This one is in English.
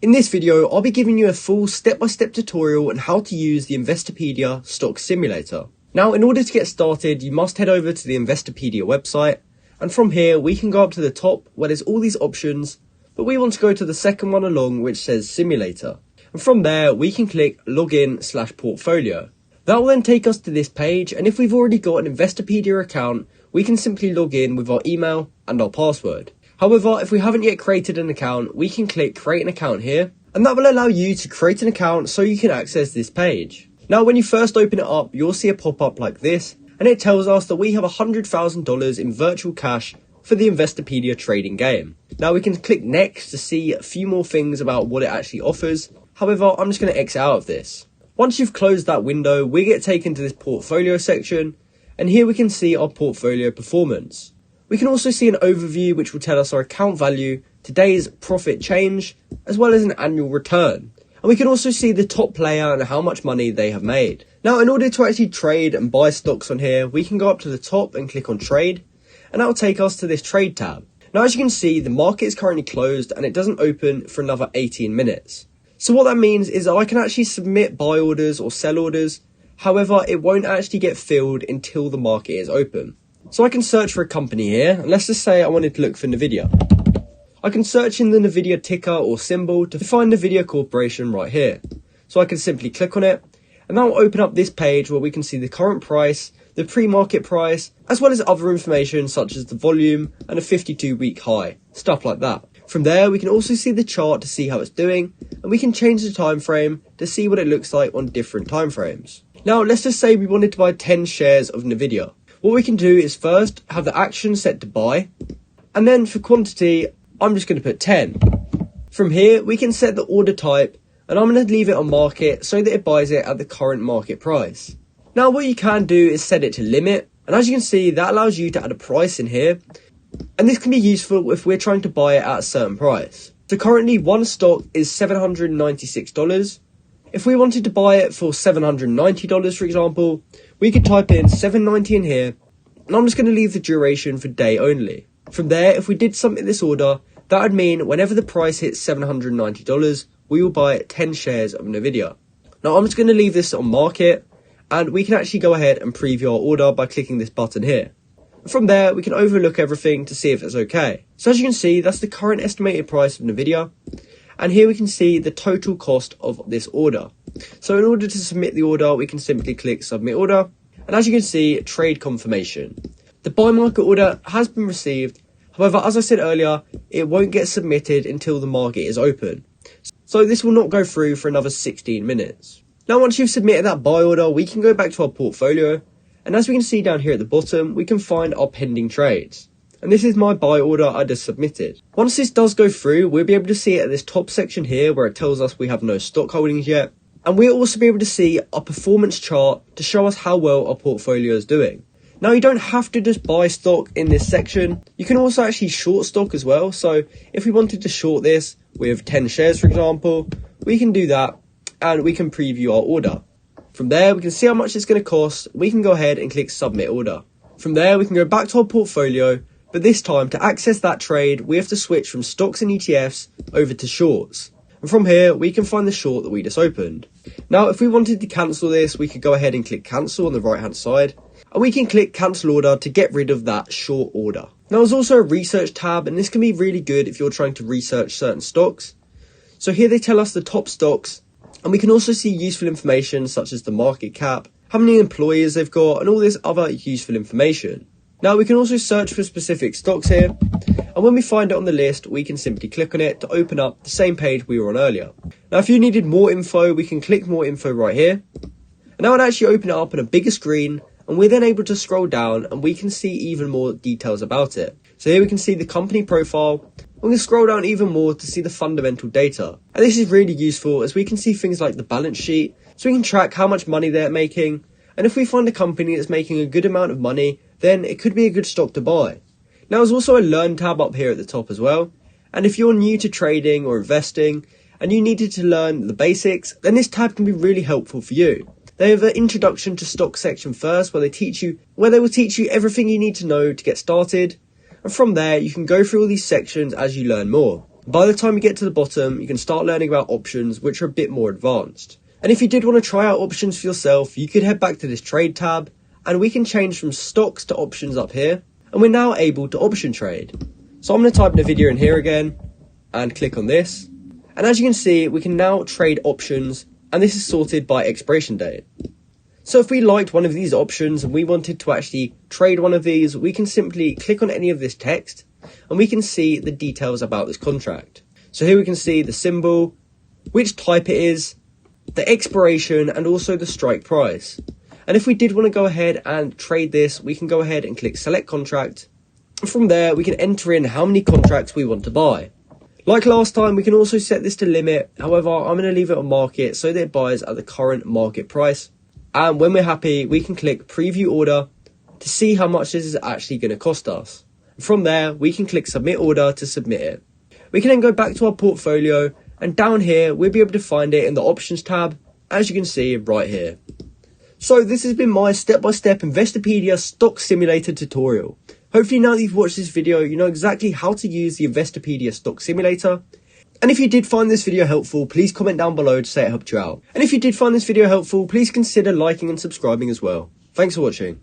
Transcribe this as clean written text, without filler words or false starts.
In this video, I'll be giving you a full step-by-step tutorial on how to use the Investopedia stock simulator. Now, in order to get started, you must head over to the Investopedia website, and from here we can go up to the top where there's all these options, but we want to go to the second one along which says simulator. And from there we can click login/portfolio. That will then take us to this page, and if we've already got an Investopedia account, we can simply log in with our email and our password. However, if we haven't yet created an account, we can click create an account here, and that will allow you to create an account so you can access this page. Now, when you first open it up, you'll see a pop-up like this, and it tells us that we have $100,000 in virtual cash for the Investopedia trading game. Now we can click next to see a few more things about what it actually offers. However, I'm just going to exit out of this. Once you've closed that window, we get taken to this portfolio section, and here we can see our portfolio performance. We can also see an overview which will tell us our account value, today's profit change, as well as an annual return. And we can also see the top player and how much money they have made. Now, in order to actually trade and buy stocks on here, we can go up to the top and click on trade, and that will take us to this trade tab. Now, as you can see, the market is currently closed and it doesn't open for another 18 minutes. So what that means is that I can actually submit buy orders or sell orders. However, it won't actually get filled until the market is open. So I can search for a company here, and let's just say I wanted to look for Nvidia. I can search in the Nvidia ticker or symbol to find Nvidia Corporation right here. So I can simply click on it, and that will open up this page where we can see the current price, the pre-market price, as well as other information such as the volume and a 52-week high, stuff like that. From there, we can also see the chart to see how it's doing, and we can change the time frame to see what it looks like on different time frames. Now, let's just say we wanted to buy 10 shares of Nvidia. What we can do is first have the action set to buy, and then for quantity, I'm just going to put 10. From here, we can set the order type, and I'm going to leave it on market so that it buys it at the current market price. Now, what you can do is set it to limit, and as you can see, that allows you to add a price in here, and this can be useful if we're trying to buy it at a certain price. So currently, one stock is $796. If we wanted to buy it for $790, for example, we could type in $790 in here, and I'm just going to leave the duration for day only. From there, if we did submit this order, that would mean whenever the price hits $790, we will buy 10 shares of Nvidia. Now, I'm just going to leave this on market, and we can actually go ahead and preview our order by clicking this button here. From there, we can overlook everything to see if it's okay. So as you can see, that's the current estimated price of Nvidia. And here we can see the total cost of this order. So in order to submit the order, we can simply click submit order. And as you can see, trade confirmation. The buy market order has been received. However, as I said earlier, it won't get submitted until the market is open. So this will not go through for another 16 minutes. Now, once you've submitted that buy order, we can go back to our portfolio. And as we can see down here at the bottom, we can find our pending trades. And this is my buy order I just submitted. Once this does go through, we'll be able to see it at this top section here where it tells us we have no stock holdings yet. And we'll also be able to see our performance chart to show us how well our portfolio is doing. Now, you don't have to just buy stock in this section. You can also actually short stock as well. So if we wanted to short this with 10 shares, for example, we can do that and we can preview our order. From there, we can see how much it's going to cost. We can go ahead and click submit order. From there, we can go back to our portfolio, but this time to access that trade, we have to switch from stocks and ETFs over to shorts. And from here, we can find the short that we just opened. Now, if we wanted to cancel this, we could go ahead and click cancel on the right hand side, and we can click cancel order to get rid of that short order. Now, there's also a research tab, and this can be really good if you're trying to research certain stocks. So here they tell us the top stocks, and we can also see useful information such as the market cap, how many employees they've got, and all this other useful information. Now, we can also search for specific stocks here, and when we find it on the list, we can simply click on it to open up the same page we were on earlier. Now, if you needed more info, we can click more info right here, and that would actually open it up on a bigger screen, and we're then able to scroll down and we can see even more details about it. So here we can see the company profile. We can scroll down even more to see the fundamental data. And this is really useful as we can see things like the balance sheet, so we can track how much money they're making. And if we find a company that's making a good amount of money, then it could be a good stock to buy. Now, there's also a learn tab up here at the top as well. And if you're new to trading or investing and you needed to learn the basics, then this tab can be really helpful for you. They have an introduction to stock section first where they will teach you everything you need to know to get started. And from there, you can go through all these sections as you learn more. By the time you get to the bottom, you can start learning about options, which are a bit more advanced. And if you did want to try out options for yourself, you could head back to this trade tab, and we can change from stocks to options up here, and we're now able to option trade. So I'm going to type in a video in here again, and click on this. And as you can see, we can now trade options, and this is sorted by expiration date. So if we liked one of these options and we wanted to actually trade one of these, we can simply click on any of this text and we can see the details about this contract. So here we can see the symbol, which type it is, the expiration, and also the strike price. And if we did want to go ahead and trade this, we can go ahead and click select contract. And from there, we can enter in how many contracts we want to buy. Like last time, we can also set this to limit. However, I'm going to leave it on market so that it buys at the current market price. And when we're happy, we can click preview order to see how much this is actually going to cost us. From there, we can click submit order to submit it. We can then go back to our portfolio, and down here, we'll be able to find it in the options tab, as you can see right here. So this has been my step-by-step Investopedia stock simulator tutorial. Hopefully now that you've watched this video, you know exactly how to use the Investopedia stock simulator. And if you did find this video helpful, please comment down below to say it helped you out. And if you did find this video helpful, please consider liking and subscribing as well. Thanks for watching.